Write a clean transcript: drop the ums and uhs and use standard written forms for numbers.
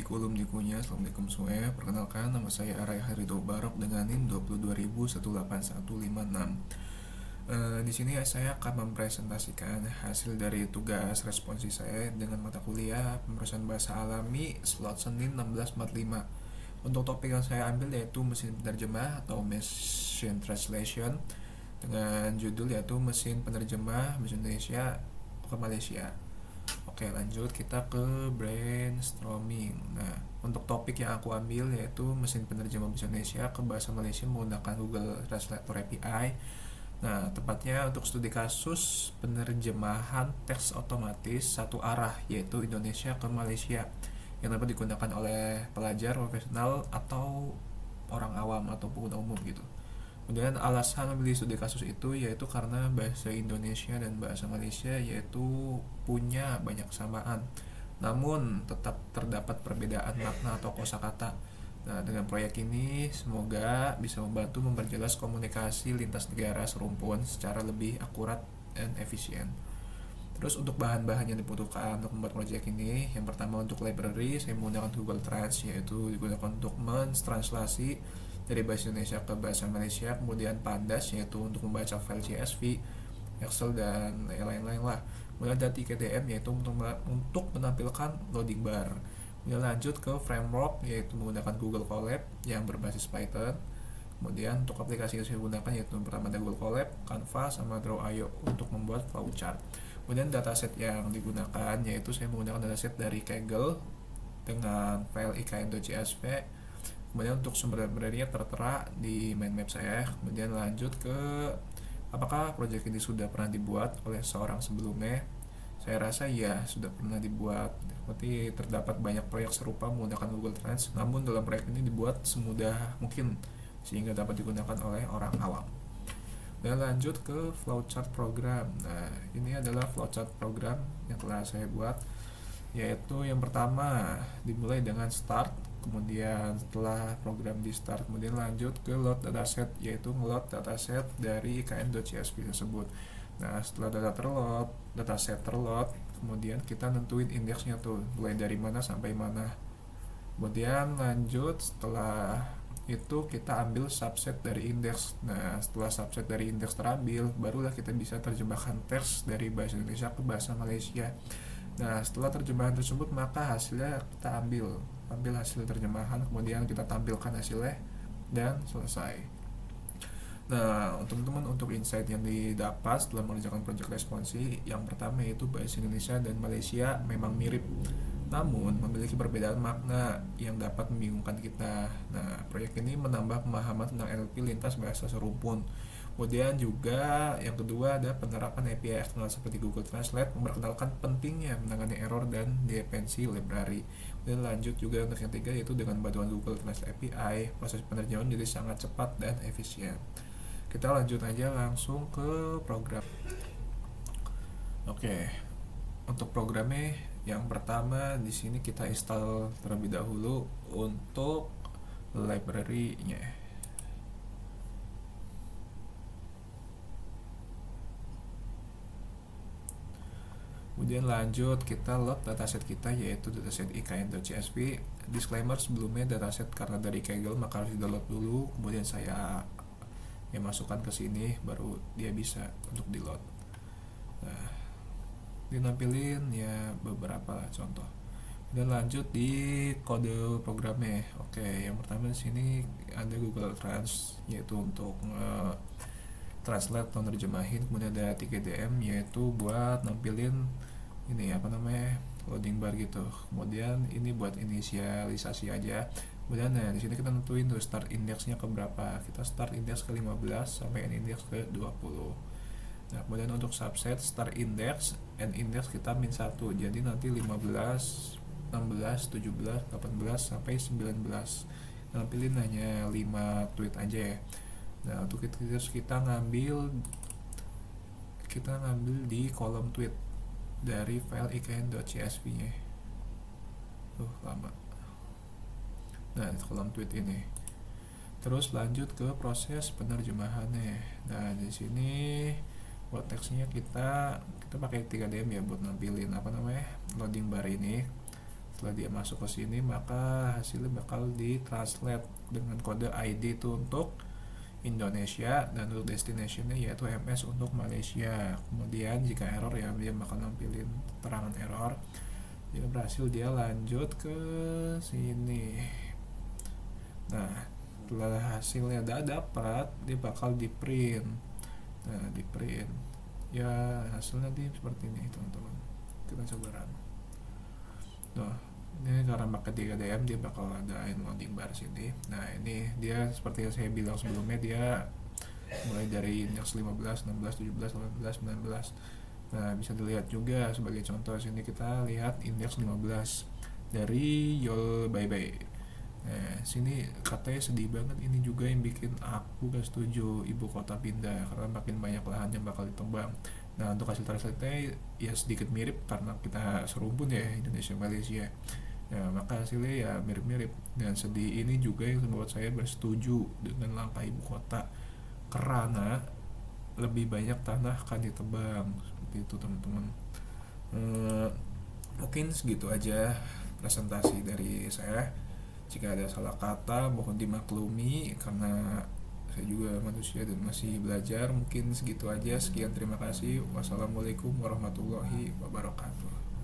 Diku-dikunya, Assalamualaikum semuanya. Perkenalkan, nama saya Aray Harido Barok dengan NIM 22.18156. Di sini saya akan mempresentasikan hasil dari tugas responsi saya dengan mata kuliah pemrosesan bahasa alami slot Senin 1645. Untuk topik yang saya ambil yaitu mesin penerjemah atau machine translation dengan judul yaitu mesin penerjemah bahasa Indonesia ke Malaysia. Oke, lanjut kita ke brainstorming. Nah, untuk topik yang aku ambil yaitu mesin penerjemah bahasa Indonesia ke bahasa Malaysia menggunakan Google Translator API. Nah, tepatnya untuk studi kasus penerjemahan teks otomatis satu arah yaitu Indonesia ke Malaysia yang dapat digunakan oleh pelajar profesional atau orang awam atau pengguna umum gitu. Kemudian alasan memilih studi kasus itu yaitu karena bahasa Indonesia dan bahasa Malaysia yaitu punya banyak kesamaan, namun tetap terdapat perbedaan makna atau kosakata. Nah, dengan proyek ini semoga bisa membantu memperjelas komunikasi lintas negara serumpun secara lebih akurat dan efisien. Terus untuk bahan-bahan yang dibutuhkan untuk membuat proyek ini, yang pertama untuk library, saya menggunakan Google Trans, yaitu digunakan untuk mentranslasi dari bahasa Indonesia ke bahasa Malaysia, kemudian Pandas, yaitu untuk membaca file CSV, Excel, dan lain-lain lah. Kemudian ada TKDM, yaitu untuk menampilkan loading bar. Kemudian lanjut ke framework, yaitu menggunakan Google Colab yang berbasis Python. Kemudian untuk aplikasi yang saya gunakan yaitu pertama ada Google Colab, Canva, sama Draw.io untuk membuat flowchart. Kemudian dataset yang digunakan yaitu saya menggunakan dataset dari Kaggle dengan file ikn.csv. Kemudian untuk sumber library-nya tertera di mind map saya. Kemudian lanjut ke apakah proyek ini sudah pernah dibuat oleh seorang sebelumnya. Saya rasa ya sudah pernah dibuat. Seperti terdapat banyak proyek serupa menggunakan Google Trends, namun dalam proyek ini dibuat semudah mungkin sehingga dapat digunakan oleh orang awam. Dan lanjut ke flowchart program. Nah, ini adalah flowchart program yang telah saya buat, yaitu yang pertama dimulai dengan start, kemudian setelah program di start, kemudian lanjut ke load dataset, yaitu ngeload dataset dari ikn.csv tersebut. Nah, setelah dataset terload, kemudian kita nentuin indeksnya tuh, mulai dari mana sampai mana. Kemudian lanjut setelah itu kita ambil subset dari indeks. Nah, setelah subset dari indeks terambil, barulah kita bisa terjemahkan teks dari bahasa Indonesia ke bahasa Malaysia. Nah, setelah terjemahan tersebut, maka hasilnya kita ambil hasil terjemahan, kemudian kita tampilkan hasilnya dan selesai. Nah, teman-teman, untuk insight yang didapat setelah mengerjakan proyek responsi, yang pertama yaitu bahasa Indonesia dan Malaysia memang mirip, namun memiliki perbedaan makna yang dapat membingungkan kita. Nah, proyek ini menambah pemahaman tentang NLP lintas bahasa serumpun. Kemudian juga yang kedua ada penerapan API eksternal seperti Google Translate, memperkenalkan pentingnya menangani error dan dependensi library. Dan lanjut juga untuk yang ketiga yaitu dengan bantuan Google Translate API, proses penerjemahan jadi sangat cepat dan efisien. Kita lanjut aja langsung ke program. Oke, untuk programnya yang pertama di sini kita install terlebih dahulu untuk library-nya. Kemudian lanjut kita load dataset kita yaitu dataset ikn.csv. Disclaimer sebelumnya, dataset karena dari Kaggle maka harus di-download dulu, kemudian saya masukkan ke sini baru dia bisa untuk di-load. Nah, dinampilin ya beberapa contoh. Dan lanjut di kode programnya. Oke, yang pertama di sini ada Google Trans yaitu untuk translate atau nerjemahin. Kemudian ada TKDM yaitu buat nampilin ini loading bar gitu. Kemudian ini buat inisialisasi aja. Kemudian di sini kita nentuin tuh start indeksnya ke berapa. Kita start indeks ke 15 sampai end index ke 20. Nah, kemudian untuk subset start index, end index kita min 1. Jadi nanti 15, 16, 17, 18 sampai 19. Nampilin hanya 5 tweet aja ya. Nah, untuk itu kita ngambil di kolom tweet dari file ikn.csv nya. Lama. Nah, di kolom tweet ini. Terus lanjut ke proses penerjemahannya. Nah, di sini buat teksnya kita pakai 3DM ya buat nampilin loading bar ini. Setelah dia masuk ke sini, maka hasilnya bakal ditranslate dengan kode ID itu untuk Indonesia, dan untuk destinationnya yaitu MS untuk Malaysia. Kemudian jika error, ya dia bakal nampilin terangan error. Jika berhasil, dia lanjut ke sini. Nah, setelah hasilnya udah dapat, dia bakal di print. Nah, di print ya hasilnya nanti seperti ini teman-teman. Kita coba run. Nah, ini karena pakai 3DM dia bakal ada loading bar sini. Nah, ini dia seperti yang saya bilang sebelumnya, dia mulai dari indeks 15, 16, 17, 18, 19. Nah, bisa dilihat juga sebagai contoh sini, kita lihat indeks 15 dari Yol Bye Bye. Nah, sini katanya sedih banget, ini juga yang bikin aku gak setuju ibu kota pindah karena makin banyak lahan yang bakal ditebang. Nah, untuk hasil translate ya sedikit mirip karena kita serumpun ya, Indonesia Malaysia. Ya, maka hasilnya ya mirip-mirip. Dan sedih ini juga yang membuat saya bersetuju dengan langkah ibu kota karena lebih banyak tanah akan ditebang. Seperti itu teman-teman. Mungkin segitu aja presentasi dari saya. Jika ada salah kata mohon dimaklumi karena saya juga manusia dan masih belajar. Mungkin segitu aja. Sekian, terima kasih. Wassalamualaikum warahmatullahi wabarakatuh.